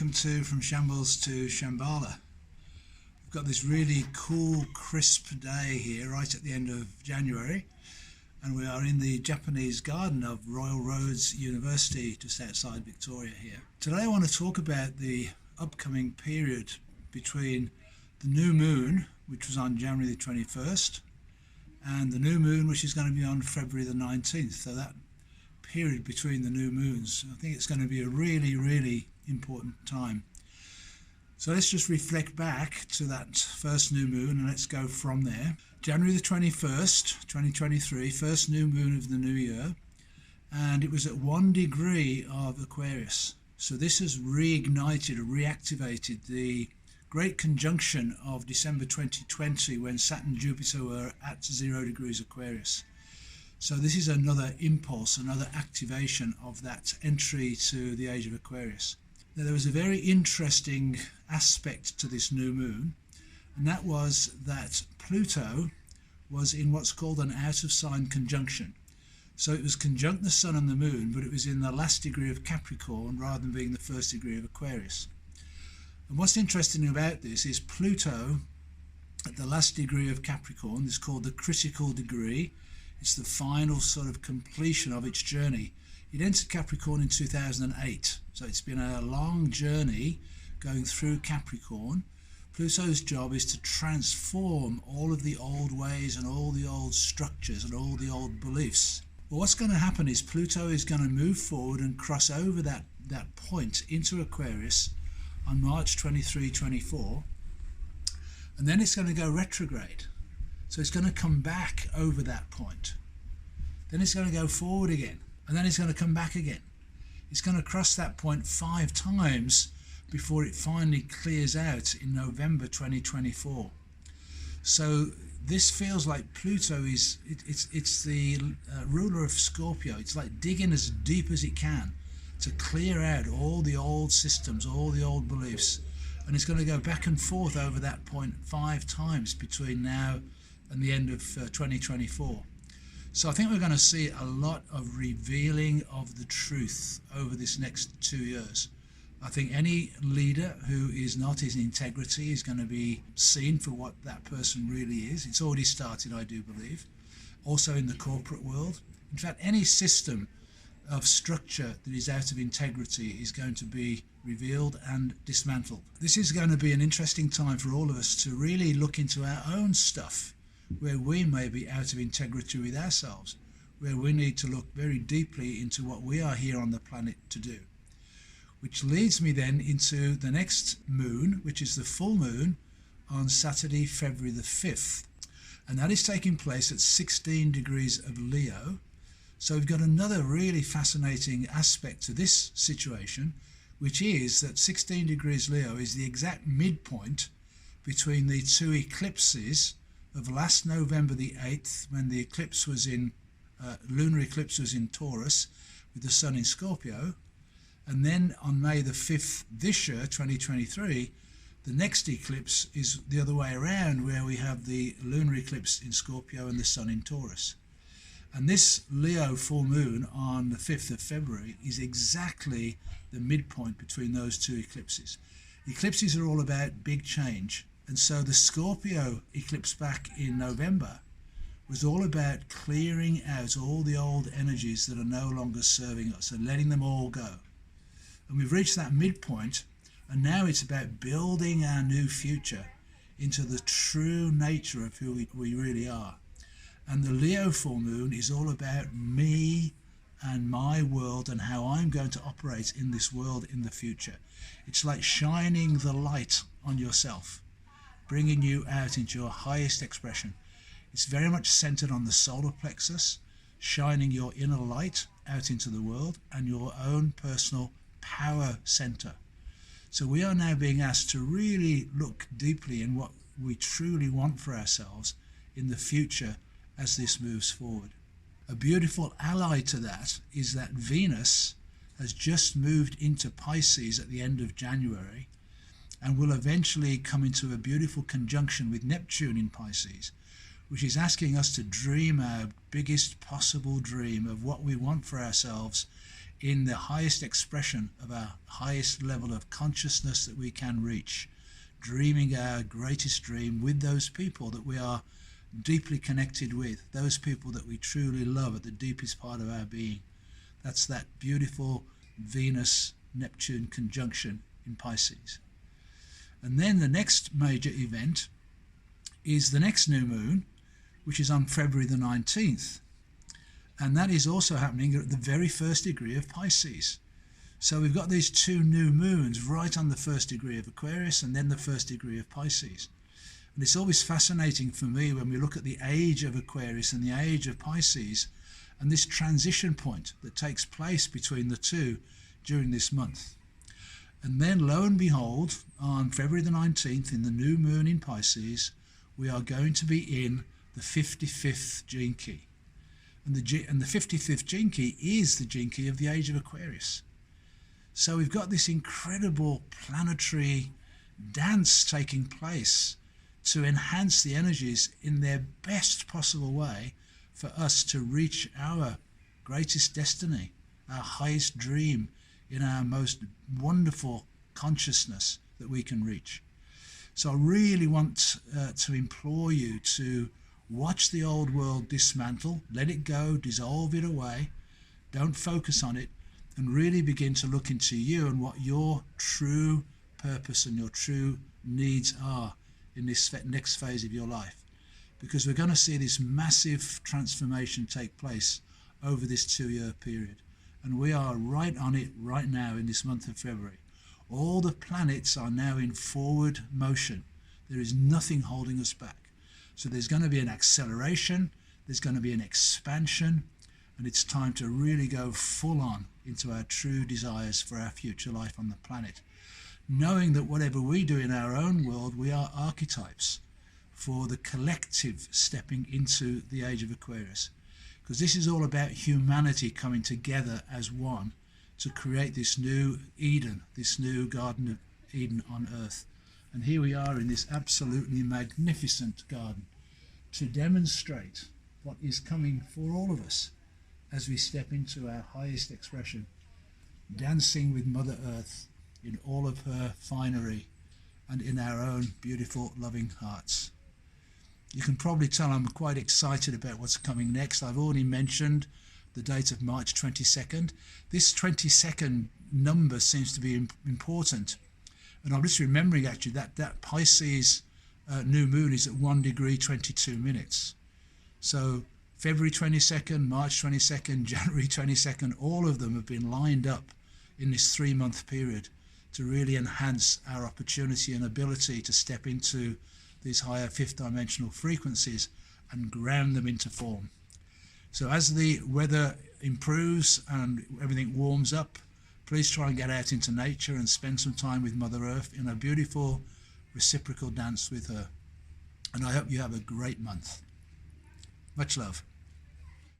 welcome to From Shambles to Shambhala. We've got this really cool, crisp day here right at the end of January, and we are in the Japanese garden of Royal Roads University just outside Victoria here. Today I want to talk about the upcoming period between the new moon, which was on January the 21st, and the new moon, which is going to be on February the 19th. So that period between the new moons, I think it's going to be a really important time. So let's just reflect back to that first new moon and let's go from there. January the 21st, 2023, first new moon of the new year, and it was at 1 degree of Aquarius. So this has reignited or reactivated the great conjunction of December 2020 when Saturn and Jupiter were at 0 degrees Aquarius. So this is another impulse, another activation of that entry to the age of Aquarius. Now, there was a very interesting aspect to this new moon, and that was that Pluto was in what's called an out of sign conjunction. So it was conjunct the Sun and the Moon, but it was in the last degree of Capricorn rather than being the first degree of Aquarius. And what's interesting about this is Pluto at the last degree of Capricorn is called the critical degree. It's the final sort of completion of its journey. It entered Capricorn in 2008, so it's been a long journey going through Capricorn. Pluto's job is to transform all of the old ways and all the old structures and all the old beliefs. Well, what's going to happen is Pluto is going to move forward and cross over that point into Aquarius on March 23, 24, and then it's going to go retrograde. So it's going to come back over that point. Then it's going to go forward again. And then it's going to come back again. It's going to cross that point 5 times before it finally clears out in November 2024. So this feels like Pluto is, it's the ruler of Scorpio. It's like digging as deep as it can to clear out all the old systems, all the old beliefs. And it's going to go back and forth over that point 5 times between now and the end of 2024. So I think we're going to see a lot of revealing of the truth over this next 2 years. I think any leader who is not in integrity is going to be seen for what that person really is. It's already started, I do believe. Also in the corporate world. In fact, any system of structure that is out of integrity is going to be revealed and dismantled. This is going to be an interesting time for all of us to really look into our own stuff, where we may be out of integrity with ourselves, where we need to look very deeply into what we are here on the planet to do. Which leads me then into the next moon, which is the full moon on Saturday, February the 5th. And that is taking place at 16 degrees of Leo. So we've got another really fascinating aspect to this situation, which is that 16 degrees Leo is the exact midpoint between the two eclipses of last November the 8th, when the eclipse was in, lunar eclipse was in Taurus with the Sun in Scorpio, and then on May the 5th this year, 2023, the next eclipse is the other way around, where we have the lunar eclipse in Scorpio and the Sun in Taurus. And this Leo full moon on the 5th of February is exactly the midpoint between those two eclipses. Eclipses are all about big change. And so the Scorpio eclipse back in November was all about clearing out all the old energies that are no longer serving us and letting them all go. And we've reached that midpoint, and now it's about building our new future into the true nature of who we really are. And the Leo full moon is all about me and my world and how I'm going to operate in this world in the future. It's like shining the light on yourself, bringing you out into your highest expression. It's very much centered on the solar plexus, shining your inner light out into the world and your own personal power center. So we are now being asked to really look deeply in what we truly want for ourselves in the future as this moves forward. A beautiful ally to that is that Venus has just moved into Pisces at the end of January, and will eventually come into a beautiful conjunction with Neptune in Pisces, which is asking us to dream our biggest possible dream of what we want for ourselves in the highest expression of our highest level of consciousness that we can reach, dreaming our greatest dream with those people that we are deeply connected with, those people that we truly love at the deepest part of our being. That's that beautiful Venus-Neptune conjunction in Pisces. And then the next major event is the next new moon, which is on February the 19th. And that is also happening at the very first degree of Pisces. So we've got these two new moons right on the first degree of Aquarius and then the first degree of Pisces. And it's always fascinating for me when we look at the age of Aquarius and the age of Pisces and this transition point that takes place between the two during this month. And then lo and behold, on February the 19th, in the new moon in Pisces, we are going to be in the 55th gene key. And the 55th gene key is the gene key of the age of Aquarius. So we've got this incredible planetary dance taking place to enhance the energies in their best possible way for us to reach our greatest destiny, our highest dream, in our most wonderful consciousness that we can reach. So I really want to implore you to watch the old world dismantle, let it go, dissolve it away, don't focus on it, and really begin to look into you and what your true purpose and your true needs are in this next phase of your life. Because we're going to see this massive transformation take place over this 2-year period. And we are right on it right now in this month of February. All the planets are now in forward motion. There is nothing holding us back. So there's going to be an acceleration, there's going to be an expansion, and it's time to really go full on into our true desires for our future life on the planet. Knowing that whatever we do in our own world, we are archetypes for the collective stepping into the age of Aquarius. Because this is all about humanity coming together as one to create this new Eden, this new Garden of Eden on earth. And here we are in this absolutely magnificent garden to demonstrate what is coming for all of us as we step into our highest expression, dancing with Mother Earth in all of her finery and in our own beautiful, loving hearts. You can probably tell I'm quite excited about what's coming next. I've already mentioned the date of March 22nd. This 22nd number seems to be important. And I'm just remembering actually that Pisces new moon is at 1 degree 22 minutes. So February 22nd, March 22nd, January 22nd, all of them have been lined up in this 3-month period to really enhance our opportunity and ability to step into these higher fifth dimensional frequencies and ground them into form. So as the weather improves and everything warms up, please try and get out into nature and spend some time with Mother Earth in a beautiful reciprocal dance with her. And I hope you have a great month. Much love.